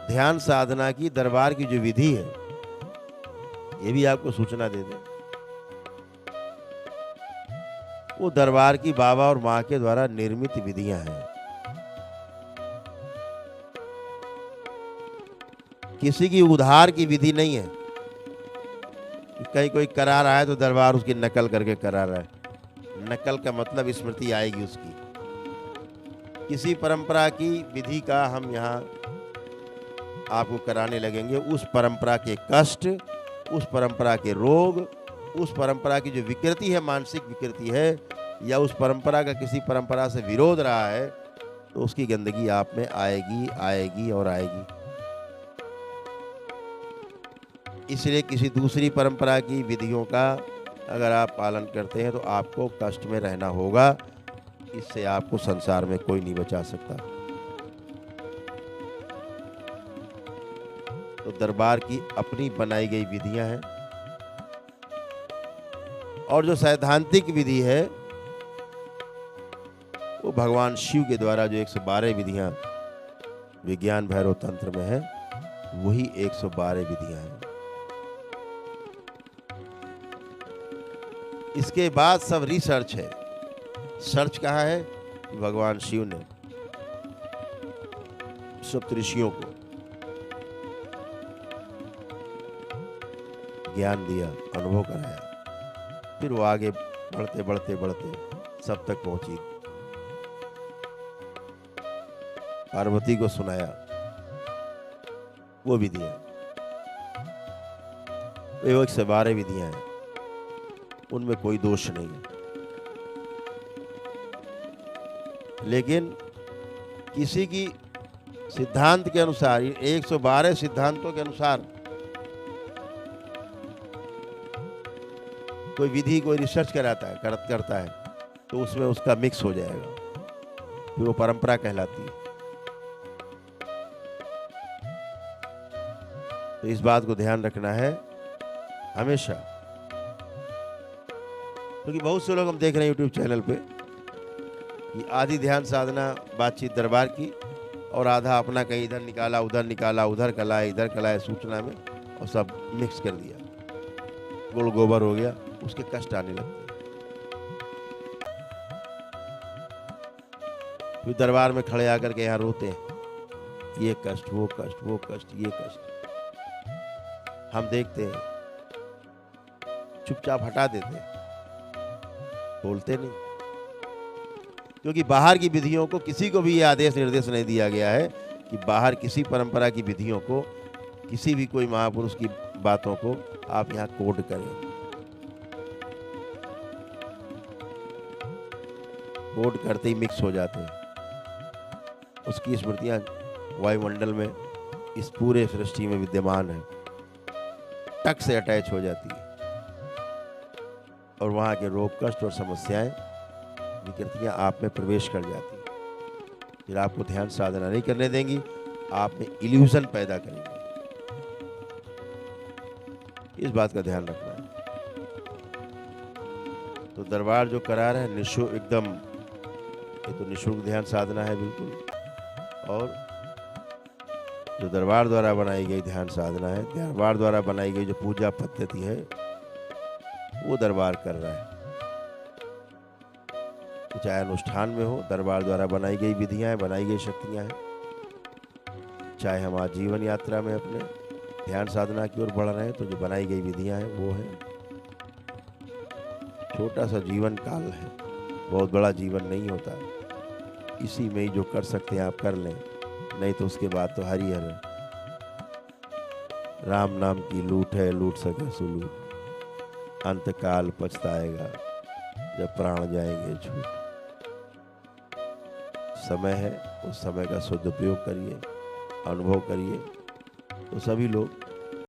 ध्यान साधना की दरबार की जो विधि है, ये भी आपको सूचना दे दें। वो दरबार की बाबा और माँ के द्वारा निर्मित विधियां हैं। किसी की उधार की विधि नहीं है। कहीं कोई करा रहा है तो दरबार उसकी नकल करके करा रहा है। नकल का मतलब स्मृति आएगी उसकी। किसी परंपरा की विधि का हम यहाँ आपको कराने लगेंगे, उस परंपरा के कष्ट, उस परंपरा के रोग, उस परंपरा की जो विकृति है, मानसिक विकृति है, या उस परंपरा का किसी परंपरा से विरोध रहा है, तो उसकी गंदगी आप में आएगी, आएगी और आएगी। इसलिए किसी दूसरी परंपरा की विधियों का अगर आप पालन करते हैं तो आपको कष्ट में रहना होगा। इससे आपको संसार में कोई नहीं बचा सकता। तो दरबार की अपनी बनाई गई विधियां हैं, और जो सैद्धांतिक विधि है वो भगवान शिव के द्वारा जो 112 विधियां विज्ञान भैरव तंत्र में है, वही 112 विधियां हैं। इसके बाद सब रिसर्च है। सर्च कहाँ है? भगवान शिव ने सप्तऋषियों को ज्ञान दिया, अनुभव कराया, फिर वो आगे बढ़ते बढ़ते बढ़ते सब तक पहुंची। पार्वती को सुनाया वो विधियां। वो 112 विधियां हैं, उनमें कोई दोष नहीं है। लेकिन किसी की सिद्धांत के अनुसार, 112 सिद्धांतों के अनुसार कोई विधि, कोई रिसर्च कराता है, करता है, तो उसमें उसका मिक्स हो जाएगा, फिर वो परंपरा कहलाती है। तो इस बात को ध्यान रखना है हमेशा, क्योंकि बहुत से लोग हम देख रहे हैं यूट्यूब चैनल पे कि आधी ध्यान साधना बातचीत दरबार की, और आधा अपना कहीं इधर निकाला, उधर कला है, इधर कला है सूचना में, और सब मिक्स कर दिया, गुड़ गोबर हो गया, उसके कष्ट आने लगते हैं। फिर दरबार में खड़े आकर के यहाँ रोते हैं, ये कष्ट, वो कष्ट, वो कष्ट, ये कष्ट। हम देखते हैं, चुपचाप हटा देते हैं, बोलते नहीं, क्योंकि बाहर की विधियों को किसी को भी ये आदेश निर्देश नहीं दिया गया है कि बाहर किसी परंपरा की विधियों को, किसी भी कोई महापुरुष की बातों को आप यहाँ कोड करें। कोड करते ही मिक्स हो जाते हैं, उसकी स्मृतियाँ वायुमंडल में, इस पूरे सृष्टि में विद्यमान है, टक से अटैच हो जाती है, और वहाँ के रोग, कष्ट और समस्याएं, विकृतियाँ आप में प्रवेश कर जाती हैं। फिर आपको ध्यान साधना नहीं करने देंगी, आप में इल्यूजन पैदा करेंगी। इस बात का ध्यान रखना है। तो दरबार जो करा रहे हैं निःशुल्क, एकदम, ये तो निःशुल्क ध्यान साधना है बिल्कुल। और जो दरबार द्वारा बनाई गई ध्यान साधना है, दरबार द्वारा बनाई गई जो पूजा पद्धति है, वो दरबार कर रहा है। तो चाहे अनुष्ठान में हो, दरबार द्वारा बनाई गई विधियां हैं, बनाई गई शक्तियां हैं, चाहे हम आज जीवन यात्रा में अपने ध्यान साधना की ओर बढ़ रहे हैं, तो जो बनाई गई विधियां हैं वो है। छोटा सा जीवन काल है, बहुत बड़ा जीवन नहीं होता है। इसी में ही जो कर सकते हैं आप कर लें, नहीं तो उसके बाद तो हरिहर है। राम नाम की लूट है, लूट सके सुलूट, अंतकाल पछताएगा जब प्राण जाएंगे छूट। समय है, उस समय का सदुपयोग करिए, अनुभव करिए, तो सभी लोग